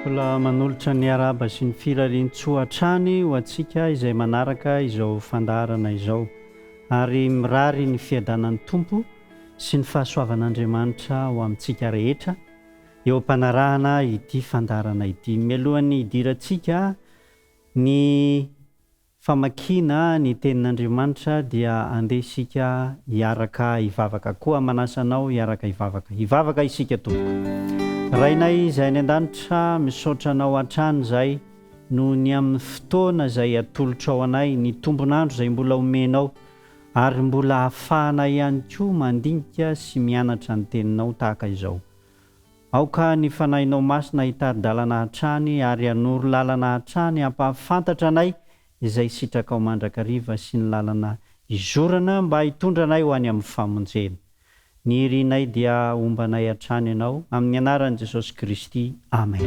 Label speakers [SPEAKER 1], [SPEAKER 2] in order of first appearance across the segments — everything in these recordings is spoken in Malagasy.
[SPEAKER 1] Mbola manolotra ny araba sy ny firarian-tsoatrany ho antsika izay manaraka izao fandaharana izao, ary mirary ny fiadanan'ny tompo sy ny fahasoavan'Andriamanitra ho amintsika rehetra eo am-panarahana ity fandaharana ity. Mialohan'ny hidirantsika ny famakiana ny tenin'Andriamanitra dia andesika hiaraka hivavaka koa, manasanao hiaraka hivavaka isika tompoko. Rainay izay any an-danitra, misaotra anao hatrany zay no ny amin'ny fotoana izay atolotra ao anay, ny tombonandro izay mbola omenao, ary mbola ahafahanay ihany koa mandinika sy mianatra ny teninao tahaka izao. Aoka ny fanahinao masina hitady-dalana hatrany ary hanoro lalana hatrany, hampahafantatra anay izay sitraka ao mandrakariva sy ny lalana izorana mba hitondra anay ho any amin'ny famonjena. Ny irinay dia ombanay hatrany ianao amin'ny anaran'i Jesosy Kristy. Amen.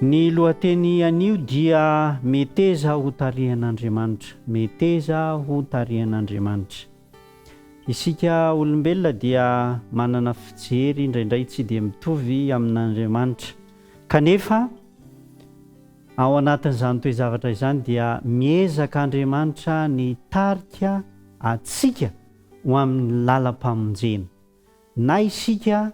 [SPEAKER 1] Ny lohateny anio dia meteza ho tarihan'Andriamanitra, meteza ho tarihan'Andriamanitra. Isika olombelona dia manana fijery indraindray tsy dia mitovy amin'Andriamanitra, kanefa ao anatin'izany toe-javatra izany dia miezaka Andriamanitra ny tarika atsika ho amin'ny lalam-pamonjena. Na isika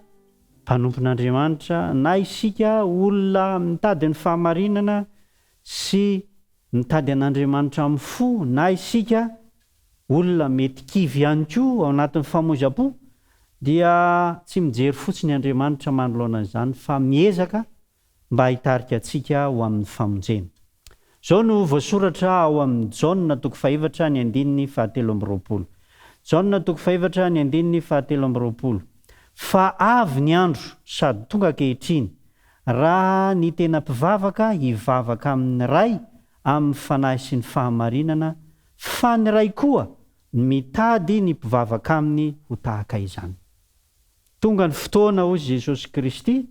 [SPEAKER 1] mpanompon'Andriamanitra, na isika olona mitady ny fahamarinana sy mitady an'Andriamanitra amin'ny fo, na isika olona mety kivy ihany koa ao anatin'ny famonjam-po, dia tsy mijery fotsiny Andriamanitra manoloana an'izany fa miezaka mba hitarika atsika ho amin'ny famonjena. Zao no voasoratra ao amin'ny Jaona 2:7-20. Jaona 2:7-20. Fa avy ny andro sady tonga ankehitriny raha ny tena mpivavaka hivavaka amin'ny ray amin'ny fanahy sy ny fahamarinana, fa ny ray koa mitady ny mpivavaka aminy ho tahaka izany. Tonga ny fotoana hozy Jesosy Kristy,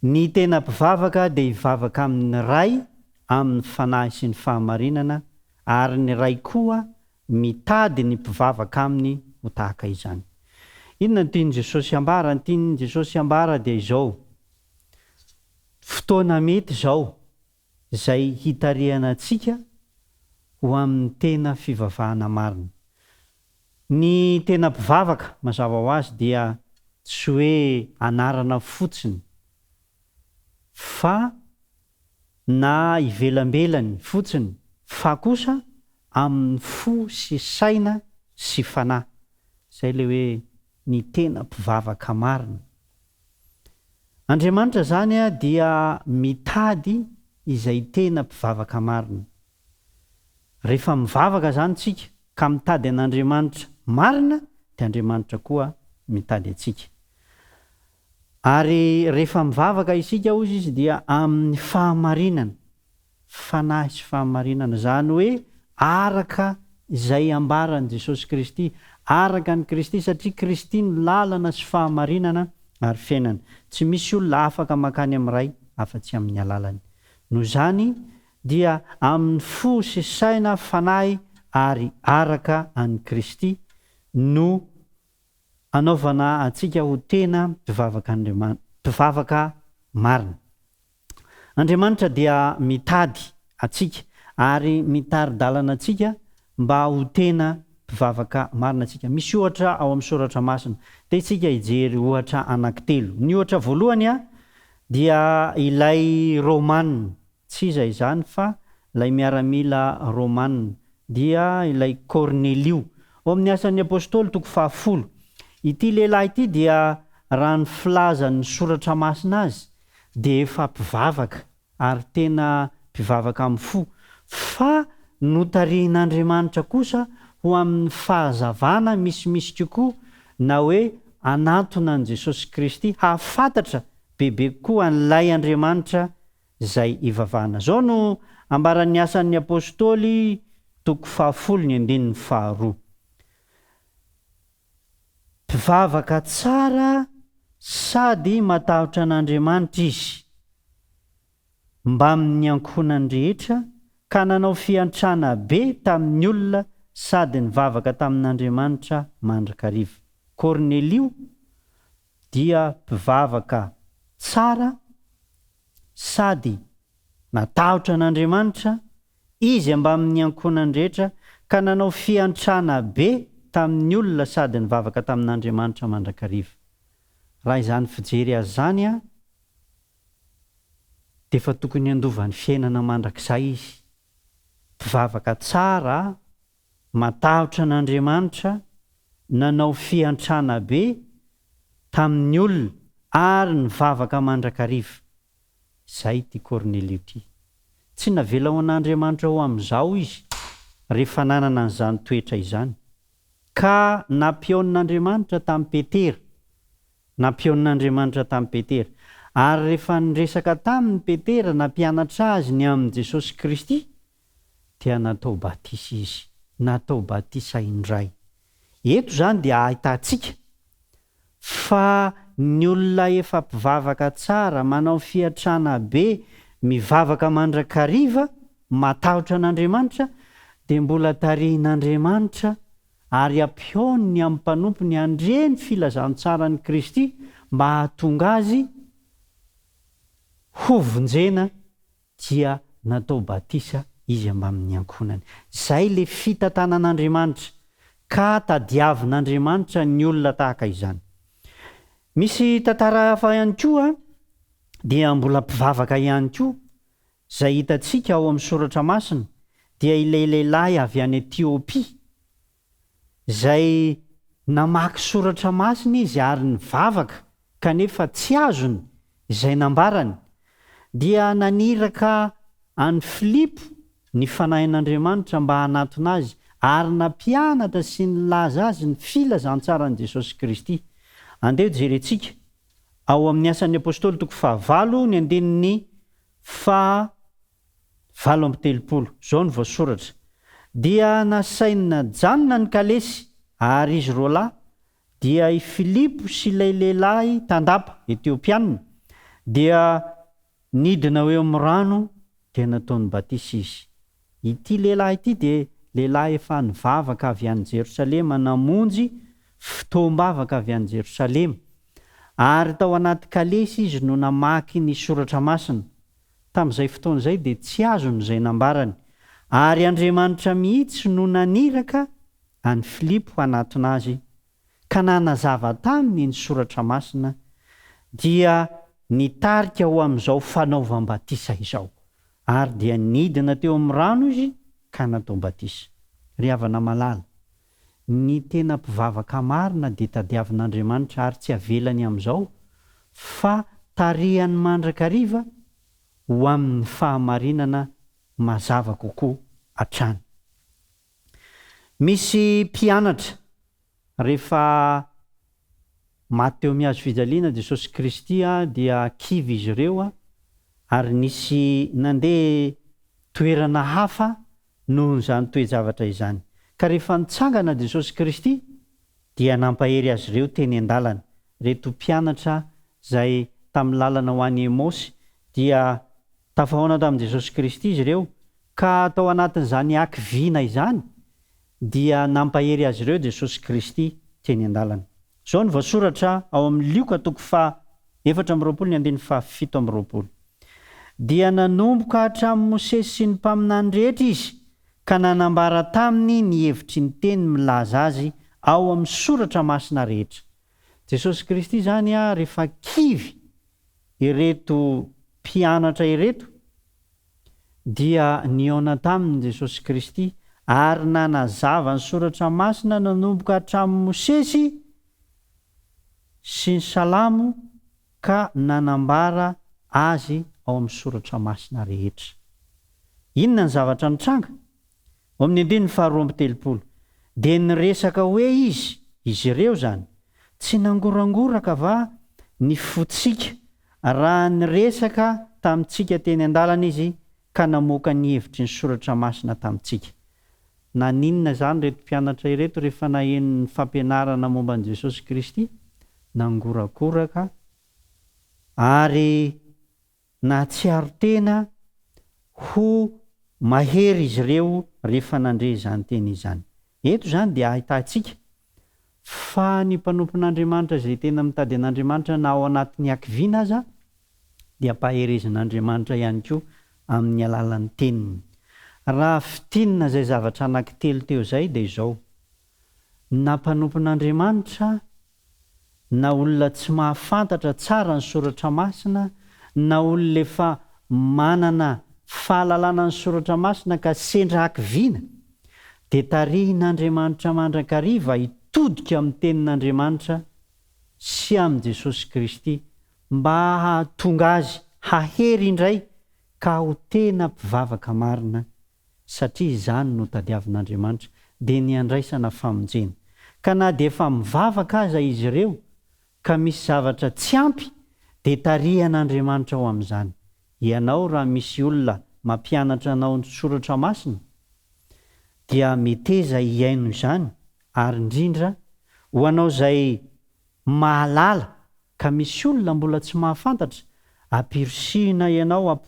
[SPEAKER 1] ny tena mpivavaka dia hivavaka amin'ny ray amin'ny fanahy sy ny fahamarinana, ary ny ray koa mitady ny mpivavaka aminy ho tahaka izany. Inona ny tiany Jesosy ambara? Ny tiany Jesosy ambara dia izao: fotoana mety izao izay hitarihana antsika ho amin'ny tena fivavahana marina. Ny tena mpivavaka mazava ho azy dia tsy hoe anarana fotsiny, fa na ivelambelany fotsiny, fa kosa amin'ny fo sy saina sy fanahy. Izay le hoe ny tena mpivavaka marina. Andriamanitra zany dia mitady izay tena mpivavaka marina. Rehefa mivavaka zany tsika ka mitady an'Andriamanitra marina, dia Andriamanitra koa mitady atsika. Ary rehefa mivavaka isika hozy izy dia amin'ny fahamarinana, fanahy sy fahamarinana, zany hoe araka izay ambaran'i Jesosy Kristy, araka ny Kristy, satria Kristy ny lalana sy fahamarinana ary fiainana. Tsy misy olona afaka makany amin'ny ray afa-tsy amin'ny alalany. Noho izany dia amin'ny fo sy saina, fanahy ary araka an'i Kristy no anaovana antsika ho tena mpivavaka marina. Andriamanitra dia mitady atsika ary mitary-dalana atsika mba ho tena mpivavaka marina atsika. Misy ohatra ao amin'ny soratra masina, dia itsika hijery ohatra anankitelo. Ny ohatra voalohany dia ilay Romanina, tsy iza izany fa ilay miaramila Romanina, dia ilay Cornelio. Ao amin'ny asan'ny apôstôly 10. Ity lehilahy ity dia raha ny filazan'ny soratra masina azy dia efa mpivavaka ary tena mpivavaka amin'ny fo, fa notarihin'Andriamanitra kosa ho amin'ny fahazavana misimisy kokoa, na hoe anatona an' Jesosy Kristy hahafantatra bebe koa an'ilay Andriamanitra izay ivavahana. Zao no ambaran'ny asan'ny apôstôly 10:2. Mpivavaka tsara sady matahotra an'Andriamanitra izy, mba amin'ny ankohonany rehetra, ka nanao fiantrana be tamin'ny olona sady nivavaka tamin'Andriamanitra mandrakariva. Cornelio dia mpivavaka tsara sady natahotra an'Andriamanitra izy mba amin'ny ankonandrehetra ka nanao fiantrana be tamin'ny olona sady nivavaka tamin'Andriamanitra mandrakariva. Raha izany fijery azy zany a dia efa tokony andovan'ny fiainana mandrakizay izy. Mpivavaka tsara, matahotra an'Andriamanitra, nanao fiantrana be tamin'ny olona ary nivavaka mandrakariva. Izay ity Cornelio ity. Tsy navela ho an'Andriamanitra ho amin'izao izy rehefa nanana an'izany toetra izany. Ka nampihaon'Andriamanitra tamin'ny Petera. Nampihaon'Andriamanitra tamin'ny Petera. Ary rehefa niresaka tamin'ny Petera nampianatra azy ny amin'i Jesosy Kristy dia natao batisa izy. Natao batisa indray. Eto zany dia ahitantsika fa ny olona efa mpivavaka tsara, manao fiantrana be, mivavaka mandrakariva, matahotra an'Andriamanitra, dia mbola tarihin'Andriamanitra ary ampihaony amin'ny mpanompony handreny filazantsara ny Kristy mba hahatonga azy ho vonjena dia natao batisa izy amin'ny ankonany. Izay le fitantanan'Andriamanitra ka tadiavin'Andriamanitra ny olona tahaka izany. Misy tantara hafa ihany koa dia mbola mpivavaka ihany koa izay hitantsika ao amin'ny soratra masina dia ilay lehilahy avy any Etiopia izay namaky soratra masina izy ary nivavaka kanefa tsy azony izay nambarany dia naniraka any Filipo ny fanahin'Andriamanitra mba hanatona azy ary nampianatra sy nilaza azy ny filazantsarany Jesosy Kristy. Andeo jerentsika ao amin'ny asan'ny apôstôly toko 9 ny andinin'ny 7:telopolo. Zao ny voasoratra. Dia nasaina janona ny kalesy ary izy roa lahy dia i Filipo sy ilay lehilahy tandapa Etiopianina dia nidina eo amin'ny rano dia nataony batisa izy. Ity lehilahy ity dia lehilahy efa nivavaka avy any Jerosalema, namonjy fotoam-bavaka avy any Jerosalema ary tao anaty kalesy izy no namaky ny soratra masina. Tamin'izay fotoana izay dia tsy azony izay nambarany ary Andriamanitra mihitsy no naniraka any Filipo hanatona azy ka nanazava taminy ny soratra masina dia nitarika ho amin'izao fanaovam-batisa izao ary dia nidina teo amin'ny rano izy ka natao batisa. Ry havana malala, ny tena mpivavaka marina dia tadiavin'Andriamanitra ary tsy avelany amin'izao fa tarihany mandrakariva ho amin'ny fahamarinana mazava kokoa hatrany. Misy mpianatra rehefa maty teo amin'ny hazo fijaliana Jesosy Kristy dia kivy izy ireo ary nisy nandeha toerana hafa noho izany toe-javatra izany. Ka rehefa nitsangana Jesosy Kristy dia nampahery azy ireo teny an-dalana. Reto mpianatra izay tamin'ny lalana ho any Emosy dia tafahoana tamin'i Jesosy Kristy izy ireo ka tao anatin'izany ankiviana izany dia nampahery azy ireo Jesosy Kristy teny an-dalana. Zao ny voasoratra ao amin'ny Lioka toko 4:20 ny andiny 7:20. Dia nanomboka hatramin'ny Mosesy sy ny mpaminany rehetra izy ka nanambara taminy ny hevitry ny teny milaza azy ao amin'ny soratra masina rehetra. Jesosy Kristy zany rehefa kivy ireto mpianatra ireto dia niaona taminy Jesosy Kristy ary nanazava ny soratra masina nanomboka hatramin'ny Mosesy sy ny Salamo ka nanambara azy ao amin'ny soratra masina rehetra. Inona ny zavatra nitranga? Ao amin'ny andininy 2:telopolo. Dia niresaka hoe izy ireo zany tsy nangorangoraka va ny fotsika raha niresaka tamintsika teny an-dalana izy ka namoaka ny hevitry ny soratra masina tamintsika. Na ninona zany reto mpianatra ireto rehefa naheno ny fampianarana momba an'i Jesosy Kristy nangorakoraka ary natsiaro tena ho mahery izy ireo rehefa nandre izany teny izany. Eto zany dia ahitantsika fa ny mpanompon'Andriamanitra izay tena mitady an'Andriamanitra na ao anatin'ny ankiviana aza dia ampaherezin'Andriamanitra ihany koa amin'ny alalan'ny teniny. Raha fitinina zay zavatra anankitelo teo zay dia izao: na mpanompon'Andriamanitra, na olona tsy mahafantatra tsara ny soratra masina, na olona efa manana fahalalana ny soratra masina ka sendra hakiviana, dia tarihin'Andriamanitra mandrakariva hitodika amin'ny tenin'Andriamanitra sy amin'i Jesosy Kristy mba hahatonga azy hahery indray ka ho tena mpivavaka marina, satria izany no tadiavin'Andriamanitra dia ny andraisana famonjena. Ka na dia efa mivavaka aza izy ireo ka misy zavatra tsy ampy, dia tarihan'Andriamanitra ao amin'izany. Ianao raha misy olona mampianatra anao ny soratra masina, dia meteza hiaino izany, ary indrindra ho anao izay mahalala ka misy olona mbola tsy mahafantatra, ampirisihina ianao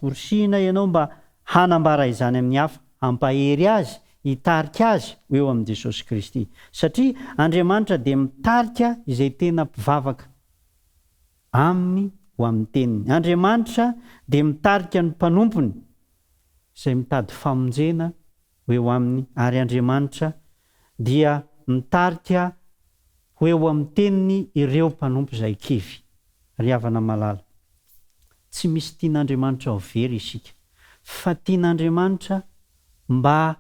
[SPEAKER 1] mba hanambara izany amin'ny hafa, ampahery azy, hitarika azy ho eo amin'i Jesosy Kristy. Satria Andriamanitra dia mitarika izay tena mpivavaka aminy ho amin'ny teniny. Andriamanitra dia mitarika ny mpanompony izay mitady famonjena ho eo aminy, ary Andriamanitra dia mitarika ho eo amin'ny teniny ireo mpanompo izay kivy. Ry havana malala, tsy misy tian'Andriamanitra ho very isika, fa tian'Andriamanitra mba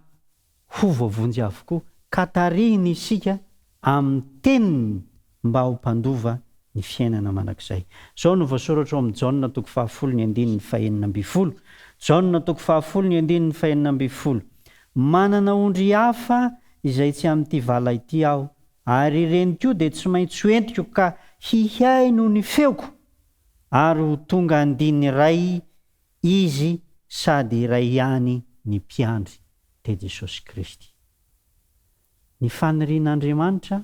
[SPEAKER 1] ho voavonjy avokoa, ka tarihiny isika amin'ny teniny mba ho mpandova ny fiainana mandrakizay. Zao no voasoratra ao amin'ny Jaona 10:5-12. Jaona 10:5-12. Manana ondry hafa izay tsy amin'ity vala ity aho, ary ireny koa dia tsy maintsy ho entiko ka hihaino ny feoko, ary ho tonga andiny iray izy sady iray ihany ny mpiandry, dia Jesosy Kristy. Ny fanirian'Andriamanitra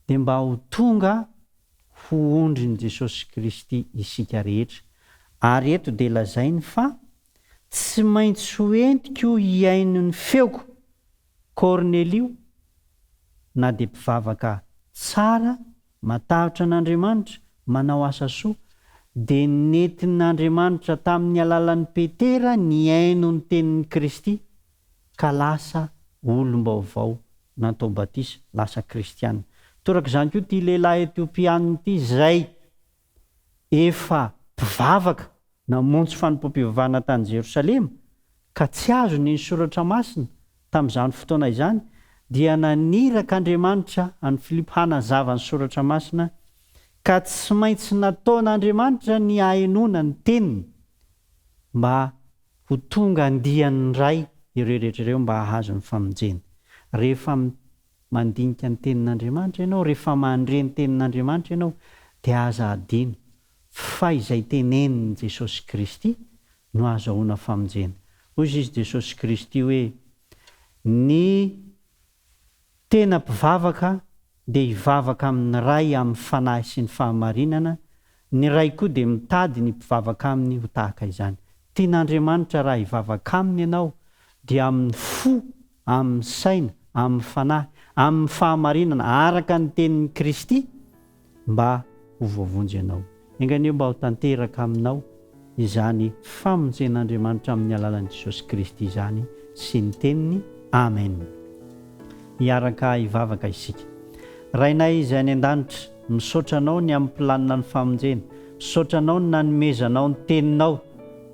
[SPEAKER 1] dia mba ho tonga ho ondrin'i Jesosy Kristy isika rehetra. Ary eto dia lazainy fa tsy maintsy ho entiko hiaino ny feoko Kornelio, na dia mpivavaka tsara, matahotra an'Andriamanitra, manao asa soa, dia nentin'Andriamanitra tamin'ny alalan'ny Petera ny aino ny tenin'ny Kristy, ka lasa olom-baovao, natao batisa, lasa kristianina. Torak'izany koa ity lehilahy Etiopiana ity, zay efa mpivavaka namonjy fanompom-pivavahana tany Jerosalema, ka tsy azony ny soratra masina tamin'izany fotoana izany, dia nanirak'Andriamanitra any Filipo hanazava ny soratra masina, ka tsy maintsy nataon'Andriamanitra ny hainoana ny teniny mba ho tonga andian'ny ray ireo rehetra ireo mba hahazo ny famonjena. Rehefa mandinika ny tenin'Andriamanitra ianao, rehefa mandre ny tenin'Andriamanitra ianao, dia aza adino fa izay tenenin'i Jesosy Kristy no azahoana famonjena. Hoy izy Jesosy Kristy hoe: ny tena mpivavaka dia hivavaka amin'ny ray amin'ny fanahy sy ny fahamarinana, ny ray koa dia mitady ny mpivavaka aminy ho tahaka izany. Tian'Andriamanitra raha hivavaka aminy ianao dia amin'ny fo, amin'ny saina, amin'ny fanahy, amin'ny fahamarinana, araka ny tenin'ny Kristy, mba ho voavonjy ianao. Enganeo mba ho tanteraka aminao izany famonjen'Andriamanitra amin'ny alalan'i Jesosy Kristy izany sy ny teniny. Amen. Hiaraka hivavaka isika. Rainay izay any an-danitra, misaotra anao ny amin'ny planina ny famonjena, misaotra anao ny nanomezanao ny teninao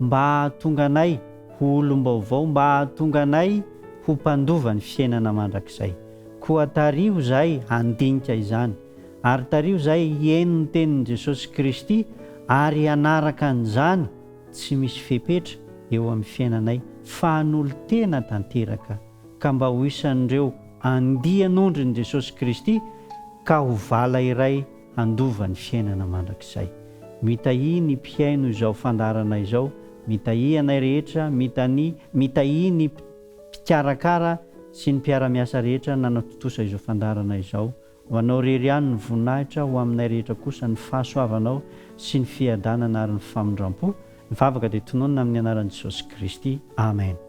[SPEAKER 1] mba hahatonga anay ho olom-baovao, mba hahatonga anay ho mpandova ny fiainana mandrakizay. Koa tario zahay handinika izany, ary tario zahay hiaino ny tenin'i Jesosy Kristy, ary hanaraka an'izany tsy misy fepetra eo amin'ny fiainanay, fa hanolo tena tanteraka, ka mba ho isan'ireo andian'ondrin'i Jesosy Kristy, ka ho vala iray handova ny fiainana mandrakizay. Mitahi ny mpiaino izao fandarana izao, mitahi anay rehetra, mitahi ny mpikarakara sy ny mpiara-miasa rehetra nanatotosa izao fandarana izao. Ho anao rery ihany ny voninahitra, ho aminay rehetra kosa ny fahasoavanao sy ny fiadanana ary ny famindram-po. Mivavaka dia tononona amin'ny anaran'i Jesosy Kristy. Amen.